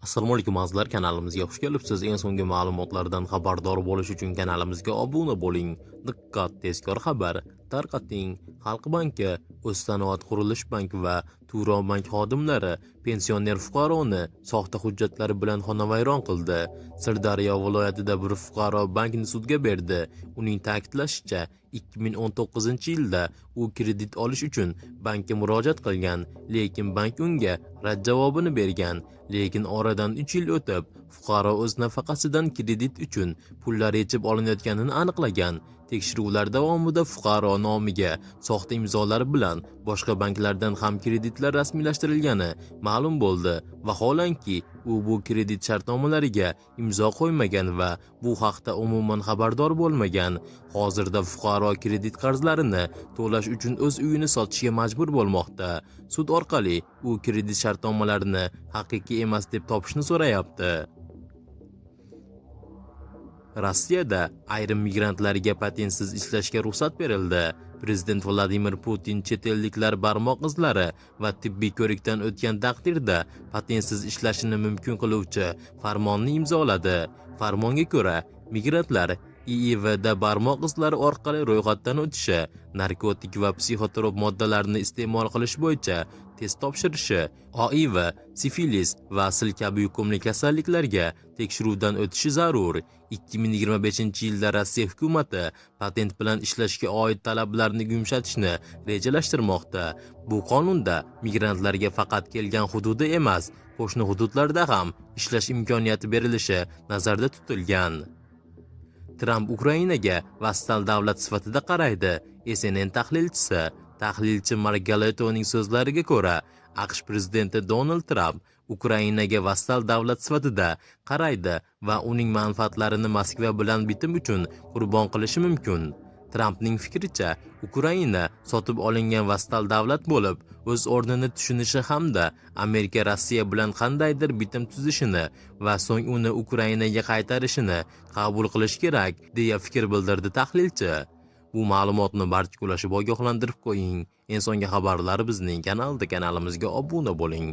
Assalomu alaykum azizlar, kanalimizga xush kelibsiz. Eng so'nggi ma'lumotlardan xabardor bo'lish uchun kanalimizga obuna bo'ling. Diqqat, tezkor xabar tarqating. Xalq banki, O'zsanoat qurilish banki va Turon bank xodimlari pensioner fuqaroni soxta hujjatlari bilan xonavayron qildi. Sirdaryo viloyatida bir fuqaro bankni sudga berdi. Uning ta'kidlashicha, 2019-yilda u kredit olish uchun bankka murojaat qilgan, lekin bank unga rad javobini bergan. Lekin oradan 3 yil o'tib, fuqaro o'z nafaqasidan kredit uchun pullar yechib olinayotganini aniqlagan. Tekshiruvlar davomida fuqaro nomiga soxta imzolar bilan boshqa banklardan ham kreditlar rasmiylashtirilgani ma'lum bo'ldi. Vaholanki, u bu kredit shartnomalariga imzo qo'ymagan va bu haqda umuman xabardor bo'lmagan. Hozirda fuqaro kredit qarzlarini to'lash uchun o'z uyini sotishga majbur bo'lmoqda. Sud orqali u kredit shartnomalarini haqiqiy emas deb topishni so'rayapti. Rossiyada ayrim migrantlarga patentsiz ishlashga ruxsat berildi. Prezident Vladimir Putin chet elliklar barmoq izlari va tibbiy ko'rikdan o'tgan taqdirda patentsiz ishlashini mumkin qiluvchi farmonni imzoladi. Farmonga ko'ra, migrantlar IIVda barmoq izlari orqali ro'yxatdan o'tishi, narkotik va psixotrop moddalarni iste'mol qilish bo'yicha test topshirishi, OIV, sifilis va sil kabi yuqumli kasalliklarga tekshiruvdan o'tishi zarur. 2025-yilda Rossiya hukumati patent bilan ishlashga oid talablarni yumshatishni rejalashtirmoqda. Bu qonunda migrantlarga faqat kelgan hududi emas, qo'shni hududlarda ham ishlash imkoniyati berilishi nazarda tutilgan. Tramp Ukrainaga vassal davlat sifatida qaraydi. CNN tahlilchi Margaletoning so'zlariga ko'ra, AQSh prezidenti Donald Tramp Ukrainaga vassal davlat sifatida qaraydi va uning manfaatlarini Moskva bilan bitim uchun qurbon qilishi mumkin. Trampning fikricha, Ukraina sotib olingan vassal davlat bo'lib, o'z o'rnini tushunishi hamda Amerika Rossiya bilan qandaydir bitim tuzishini va so'ng uni Ukrainaga qaytarishini qabul qilish kerak, deya fikr bildirdi tahlilchi. Bu ma'lumotni barcha ulashib ogohlantirib qo'ying. Eng so'nggi xabarlar bizning kanalimizga obuna bo'ling.